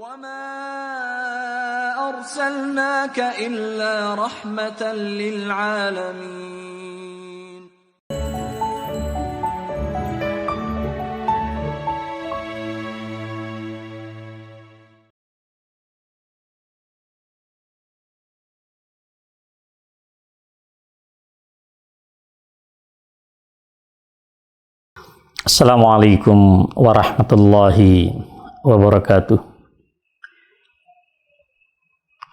وَمَا أَرْسَلْنَاكَ إِلَّا رَحْمَةً لِلْعَالَمِينَ. Assalamualaikum warahmatullahi wabarakatuh.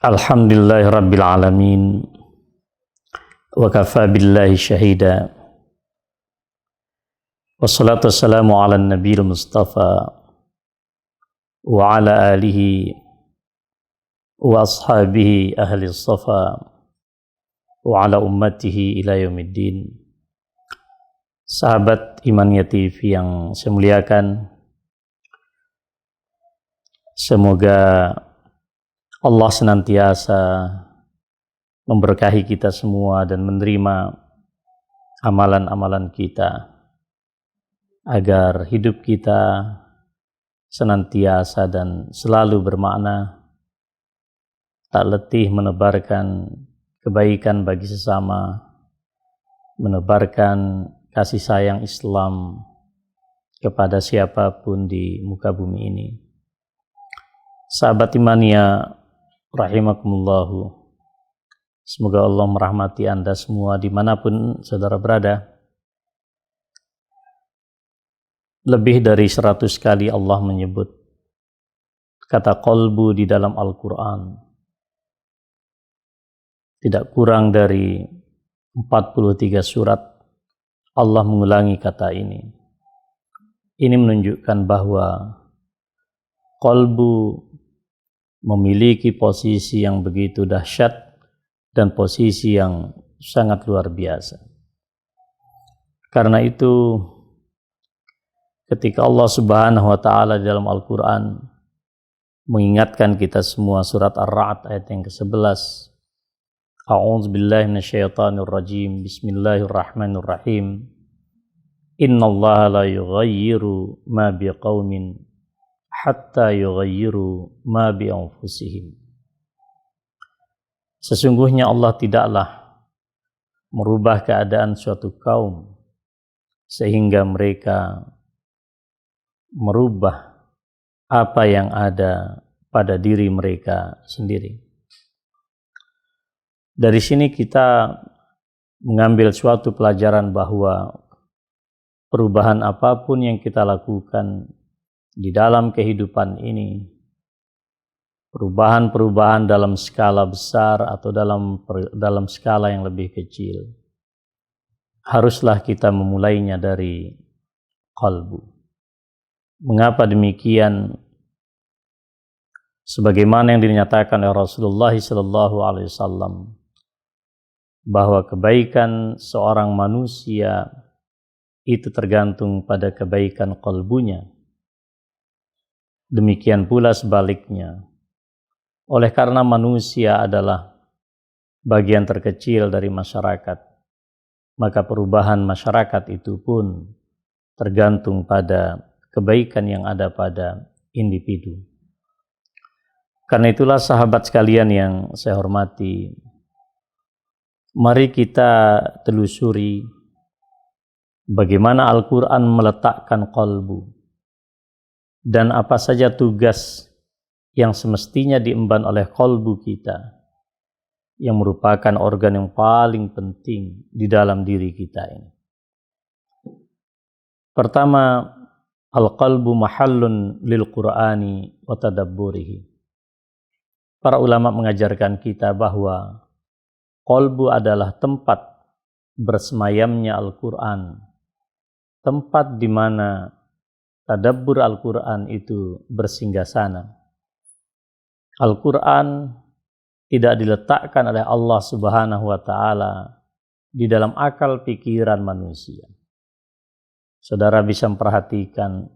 Alhamdulillahirabbil alamin. Wa kafa billahi syahida. Wassalatu wassalamu ala nabiyil mustafa wa ala alihi wa ashabihi ahli safa wa ala ummatihi ila yaumiddin. Sahabat Imania TV yang saya muliakan, semoga Allah senantiasa memberkahi kita semua dan menerima amalan-amalan kita, agar hidup kita senantiasa dan selalu bermakna, tak letih menebarkan kebaikan bagi sesama, menebarkan kasih sayang Islam kepada siapapun di muka bumi ini. Sahabat Imania rahimakumullahu, semoga Allah merahmati Anda semua dimanapun saudara berada. Lebih dari 100 kali Allah menyebut kata qalbu di dalam Al-Quran. Tidak kurang dari 43 surat Allah mengulangi kata ini. Ini menunjukkan bahwa qalbu memiliki posisi yang begitu dahsyat dan posisi yang sangat luar biasa. Karena itu, ketika Allah Subhanahu wa Ta'ala di dalam Al-Quran mengingatkan kita semua, surat Ar-Ra'd ayat yang ke-11, A'udzubillahi minasyaitonir rajim. Bismillahirrahmanirrahim. Innallaha la yughayyiru ma biqaumin hatta yughayyiru ma bi anfusihim. Sesungguhnya Allah tidaklah merubah keadaan suatu kaum sehingga mereka merubah apa yang ada pada diri mereka sendiri. Dari sini kita mengambil suatu pelajaran bahwa perubahan apapun yang kita lakukan di dalam kehidupan ini, perubahan-perubahan dalam skala besar atau dalam skala yang lebih kecil, haruslah kita memulainya dari qalbu. Mengapa demikian? Sebagaimana yang dinyatakan oleh Rasulullah SAW, bahwa kebaikan seorang manusia itu tergantung pada kebaikan qalbunya. Demikian pula sebaliknya. Oleh karena manusia adalah bagian terkecil dari masyarakat, maka perubahan masyarakat itu pun tergantung pada kebaikan yang ada pada individu. Karena itulah sahabat sekalian yang saya hormati, mari kita telusuri bagaimana Al-Quran meletakkan qalbu dan apa saja tugas yang semestinya diemban oleh qalbu kita, yang merupakan organ yang paling penting di dalam diri kita ini. Pertama, al-qalbu mahallun lil Qur'ani wa tadabburihi. Para ulama mengajarkan kita bahwa qalbu adalah tempat bersemayamnya Al-Quran, tempat di mana tadabbur Al-Quran itu bersinggasana. Al-Quran tidak diletakkan oleh Allah Subhanahu wa Ta'ala di dalam akal pikiran manusia. Saudara bisa memperhatikan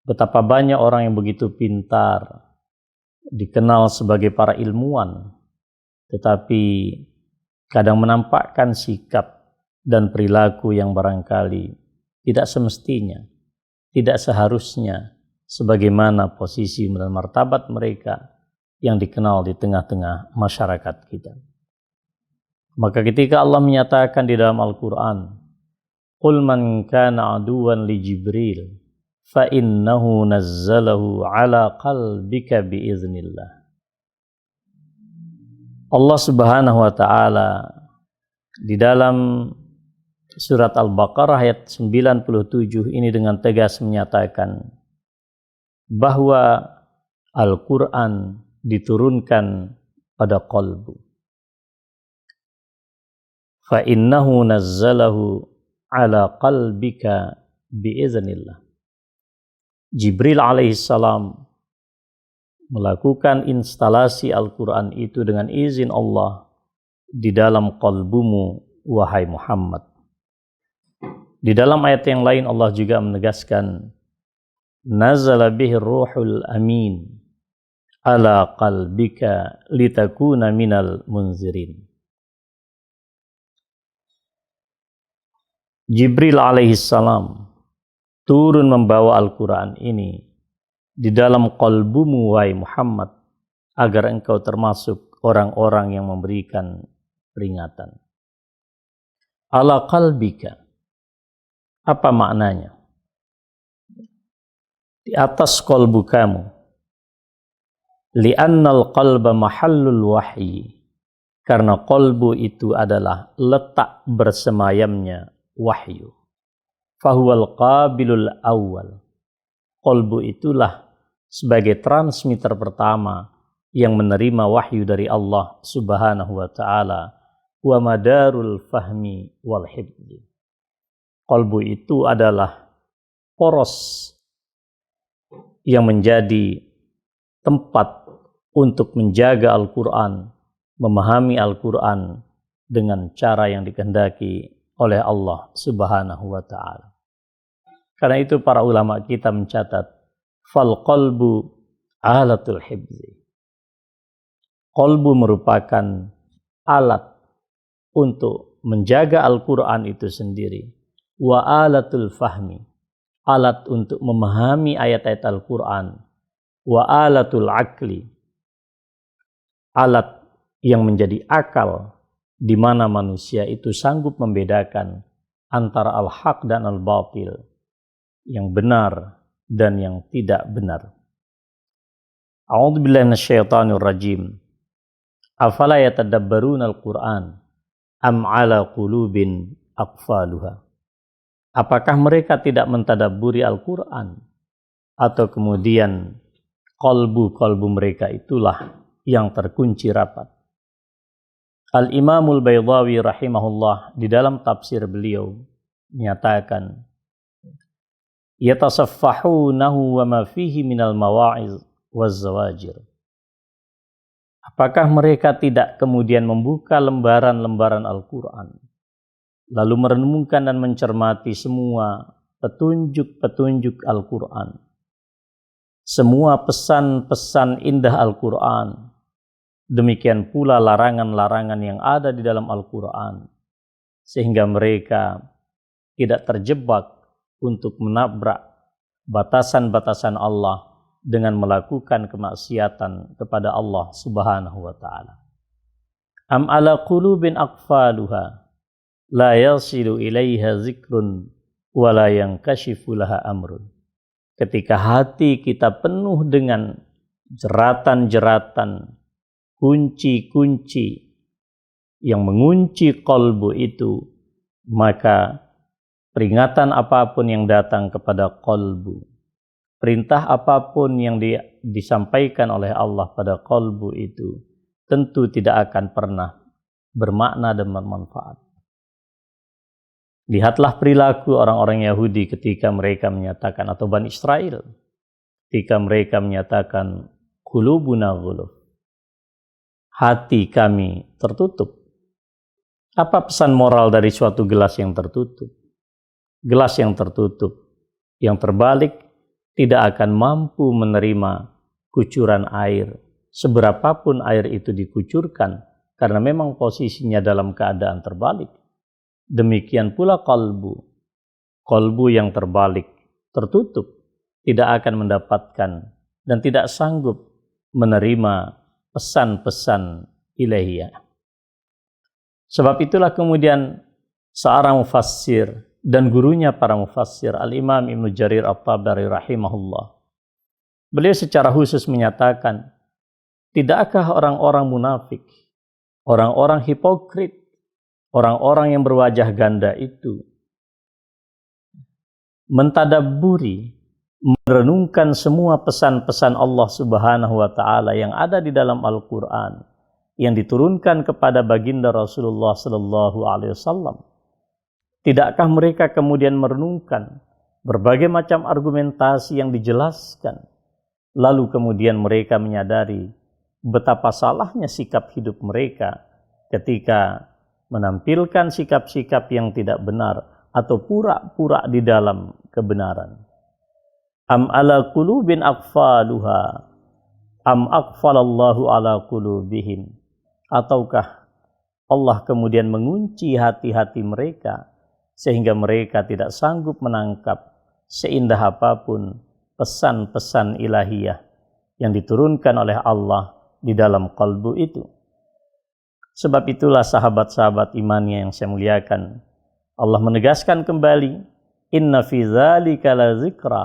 betapa banyak orang yang begitu pintar, dikenal sebagai para ilmuwan, tetapi kadang menampakkan sikap dan perilaku yang barangkali tidak semestinya, tidak seharusnya sebagaimana posisi dan martabat mereka yang dikenal di tengah-tengah masyarakat kita. Maka ketika Allah menyatakan di dalam Al-Quran, "Qul man kana aduwan li Jibril, fa innahu nazzalahu ala qalbika biiznillah." Allah Subhanahu wa Ta'ala di dalam surat Al-Baqarah ayat 97 ini dengan tegas menyatakan bahwa Al-Quran diturunkan pada qalbu. Fa innahu nazzalahu ala qalbika biiznillah. Jibril alaihissalam melakukan instalasi Al-Quran itu dengan izin Allah di dalam qalbumu, wahai Muhammad. Di dalam ayat yang lain Allah juga menegaskan, nazala bihi ruhul amin ala qalbika litakuna minal munzirin. Jibril alaihissalam turun membawa Al-Quran ini di dalam qalbumu, wahai Muhammad, agar engkau termasuk orang-orang yang memberikan peringatan. Ala qalbika, apa maknanya? Di atas qalbu kamu. Li'annal qalba mahallul wahyi, karena qalbu itu adalah letak bersemayamnya wahyu. Fahuwal qabilul awal. Qalbu itulah sebagai transmitter pertama yang menerima wahyu dari Allah Subhanahu wa Ta'ala, wa madarul fahmi wal hifzi. Qalbu itu adalah poros yang menjadi tempat untuk menjaga Al-Quran, memahami Al-Quran dengan cara yang dikehendaki oleh Allah Subhanahu wa Ta'ala. Karena itu para ulama kita mencatat, fal qalbu alatul hibzi. Qalbu merupakan alat untuk menjaga Al-Quran itu sendiri. Wa alatul fahmi, alat untuk memahami ayat-ayat Al-Quran. Wa alatul akli, alat yang menjadi akal, di mana manusia itu sanggup membedakan antara al-haq dan al-batil, yang benar dan yang tidak benar. A'udzubillahi minasyaitonir rajim. Afala yatadabbaruna al-Qur'an am 'ala qulubin aqfaluha. Apakah mereka tidak mentadabburi Al-Qur'an, atau kemudian qalbu mereka itulah yang terkunci rapat. Al-Imamul Baydawi rahimahullah di dalam tafsir beliau menyatakan, yatasaffahunahu wa ma fihi minal mawa'iz waz zawajir. Apakah mereka tidak kemudian membuka lembaran-lembaran Al-Quran, lalu merenungkan dan mencermati semua petunjuk-petunjuk Al-Quran, semua pesan-pesan indah Al-Quran, demikian pula larangan-larangan yang ada di dalam Al-Quran, sehingga mereka tidak terjebak untuk menabrak batasan-batasan Allah dengan melakukan kemaksiatan kepada Allah Subhanahu wa Ta'ala. Am ala qulubin aqfaluha la yasilu ilaiha zikrun wa la yankashifu laha amrun. Ketika hati kita penuh dengan jeratan-jeratan, kunci-kunci yang mengunci qalbu itu, maka peringatan apapun yang datang kepada qalbu, perintah apapun yang disampaikan oleh Allah pada qalbu itu, tentu tidak akan pernah bermakna dan bermanfaat. Lihatlah perilaku orang-orang Yahudi ketika mereka menyatakan, atau Bani Israel, ketika mereka menyatakan, qulubuna ghuluf, hati kami tertutup. Apa pesan moral dari suatu gelas yang tertutup? Gelas yang tertutup, yang terbalik, tidak akan mampu menerima kucuran air, seberapapun air itu dikucurkan, karena memang posisinya dalam keadaan terbalik. Demikian pula qalbu yang terbalik, tertutup, tidak akan mendapatkan dan tidak sanggup menerima pesan-pesan ilahiyah. Sebab itulah kemudian seorang mufassir dan gurunya para mufassir, Al-Imam Ibnu Jarir At-Tabari rahimahullah, beliau secara khusus menyatakan, tidakkah orang-orang munafik, orang-orang hipokrit, orang-orang yang berwajah ganda itu mentadabburi, merenungkan semua pesan-pesan Allah Subhanahu wa taala yang ada di dalam Al-Qur'an yang diturunkan kepada baginda Rasulullah sallallahu alaihi wasallam? Tidakkah mereka kemudian merenungkan berbagai macam argumentasi yang dijelaskan, lalu kemudian mereka menyadari betapa salahnya sikap hidup mereka ketika menampilkan sikap-sikap yang tidak benar atau pura-pura di dalam kebenaran. Am ala qulubin aqfaluha am aqfalallahu ala qulubihim, ataukah Allah kemudian mengunci hati-hati mereka sehingga mereka tidak sanggup menangkap seindah apapun pesan-pesan ilahiyah yang diturunkan oleh Allah di dalam kalbu itu. Sebab itulah sahabat-sahabat imannya yang saya muliakan, Allah menegaskan kembali, inna fi dzalika la dzikra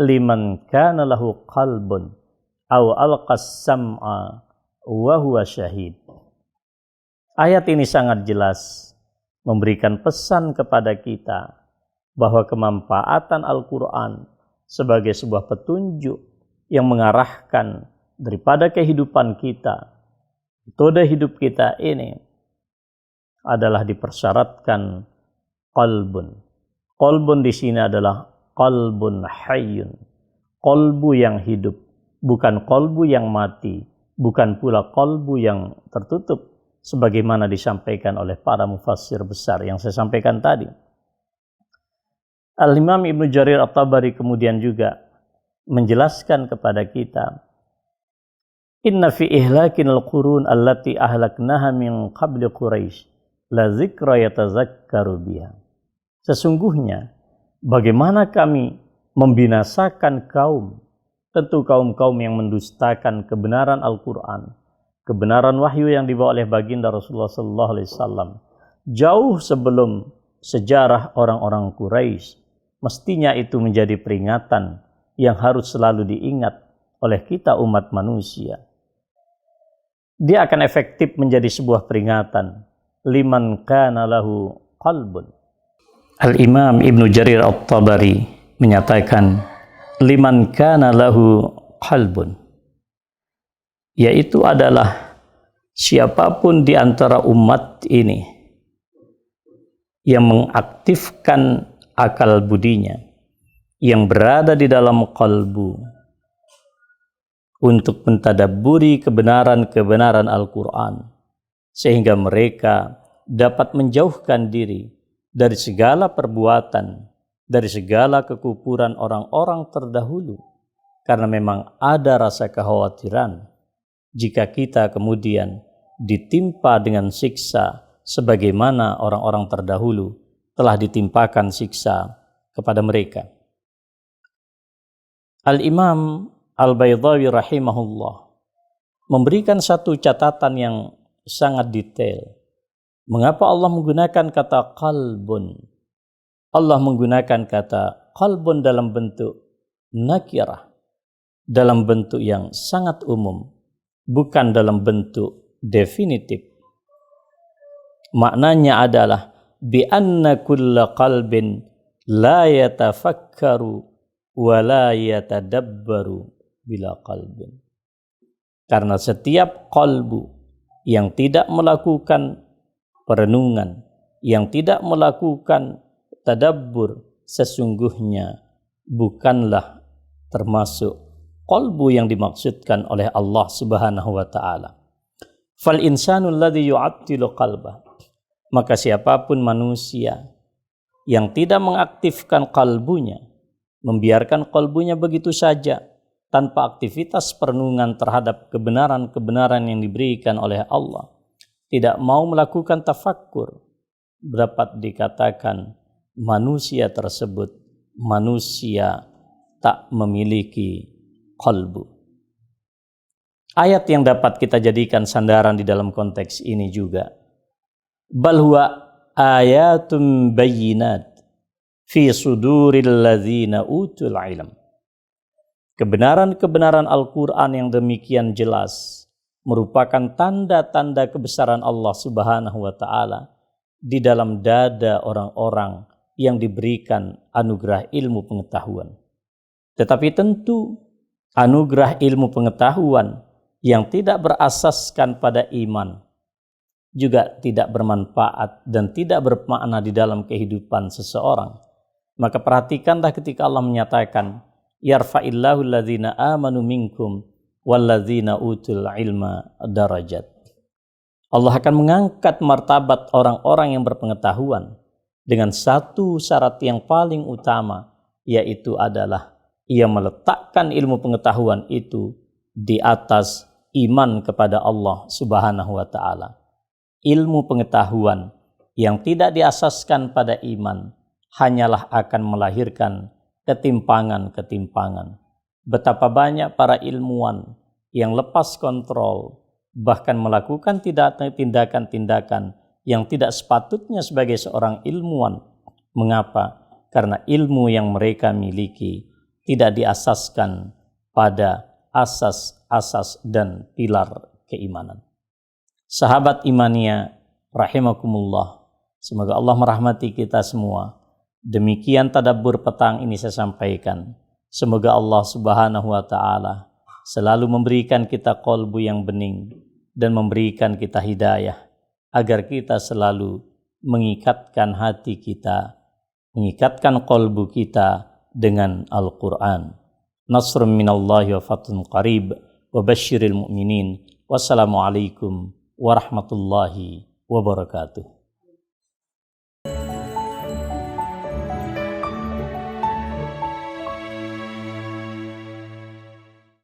liman kana lahu qalbun aw alqas sam'a wa huwa syahid. Ayat ini sangat jelas memberikan pesan kepada kita bahwa kemanfaatan Al-Quran sebagai sebuah petunjuk yang mengarahkan daripada kehidupan kita, metode hidup kita ini adalah dipersyaratkan qalbun. Qalbun di sini adalah qalbun hayyun, qalbu yang hidup, bukan qalbu yang mati, bukan pula qalbu yang tertutup sebagaimana disampaikan oleh para mufassir besar yang saya sampaikan tadi. Al-Imam Ibnu Jarir At-Tabari kemudian juga menjelaskan kepada kita, inna fi ihlakinal qurun allati ahlaknaha min qabli Quraisy la zikra yatazakkaru biha. Sesungguhnya bagaimana kami membinasakan kaum, tentu kaum-kaum yang mendustakan kebenaran Al-Quran, kebenaran wahyu yang dibawa oleh baginda Rasulullah sallallahu alaihi wasallam, jauh sebelum sejarah orang-orang Quraisy, mestinya itu menjadi peringatan yang harus selalu diingat oleh kita umat manusia. Dia akan efektif menjadi sebuah peringatan liman kana lahu qalbun. Al-Imam Ibnu Jarir At-Tabari menyatakan liman kana lahu qalbun, yaitu adalah siapapun di antara umat ini yang mengaktifkan akal budinya yang berada di dalam qalbu untuk mentadabburi kebenaran-kebenaran Al-Quran, sehingga mereka dapat menjauhkan diri dari segala perbuatan, dari segala kekufuran orang-orang terdahulu, karena memang ada rasa kekhawatiran jika kita kemudian ditimpa dengan siksa sebagaimana orang-orang terdahulu telah ditimpakan siksa kepada mereka. Al-Imam Al-Baydawi rahimahullah memberikan satu catatan yang sangat detail. Mengapa Allah menggunakan kata qalbun? Allah menggunakan kata qalbun dalam bentuk nakirah, dalam bentuk yang sangat umum, bukan dalam bentuk definitif. Maknanya adalah bi anna kulla qalbin la yatafakkaru wa la yatadabbaru bila qalbin. Karena setiap qalbu yang tidak melakukan perenungan, yang tidak melakukan tadabbur, sesungguhnya bukanlah termasuk qalbu yang dimaksudkan oleh Allah Subhanahu wa taala. Fal insanu alladhi yu'attilu qalbah, maka siapapun manusia yang tidak mengaktifkan kalbunya, membiarkan kalbunya begitu saja tanpa aktivitas perenungan terhadap kebenaran-kebenaran yang diberikan oleh Allah, tidak mau melakukan tafakkur, dapat dikatakan manusia tersebut manusia tak memiliki qalbu. Ayat yang dapat kita jadikan sandaran di dalam konteks ini juga, bal huwa ayatun bayyinat fi suduril ladzina utul ilm. Kebenaran-kebenaran Al-Quran yang demikian jelas merupakan tanda-tanda kebesaran Allah Subhanahu wa Ta'ala di dalam dada orang-orang yang diberikan anugerah ilmu pengetahuan. Tetapi tentu anugerah ilmu pengetahuan yang tidak berasaskan pada iman juga tidak bermanfaat dan tidak bermakna di dalam kehidupan seseorang. Maka perhatikanlah ketika Allah menyatakan, yarfa'illahu alladzina amanu minkum walladzina utul ilma darajat. Allah akan mengangkat martabat orang-orang yang berpengetahuan dengan satu syarat yang paling utama, yaitu adalah ia meletakkan ilmu pengetahuan itu di atas iman kepada Allah Subhanahu wa Ta'ala. Ilmu pengetahuan yang tidak diasaskan pada iman hanyalah akan melahirkan ketimpangan-ketimpangan. Betapa banyak para ilmuwan yang lepas kontrol, bahkan melakukan tindakan-tindakan yang tidak sepatutnya sebagai seorang ilmuwan. Mengapa? Karena ilmu yang mereka miliki tidak diasaskan pada asas-asas dan pilar keimanan. Sahabat imania rahimakumullah, semoga Allah merahmati kita semua. Demikian tadabbur petang ini saya sampaikan. Semoga Allah Subhanahu wa Ta'ala selalu memberikan kita qalbu yang bening dan memberikan kita hidayah agar kita selalu mengikatkan hati kita, mengikatkan qalbu kita dengan Al-Quran. Nasrun minallahi wa fathun qarib wa basyiril mu'minin. Wassalamualaikum warahmatullahi wabarakatuh.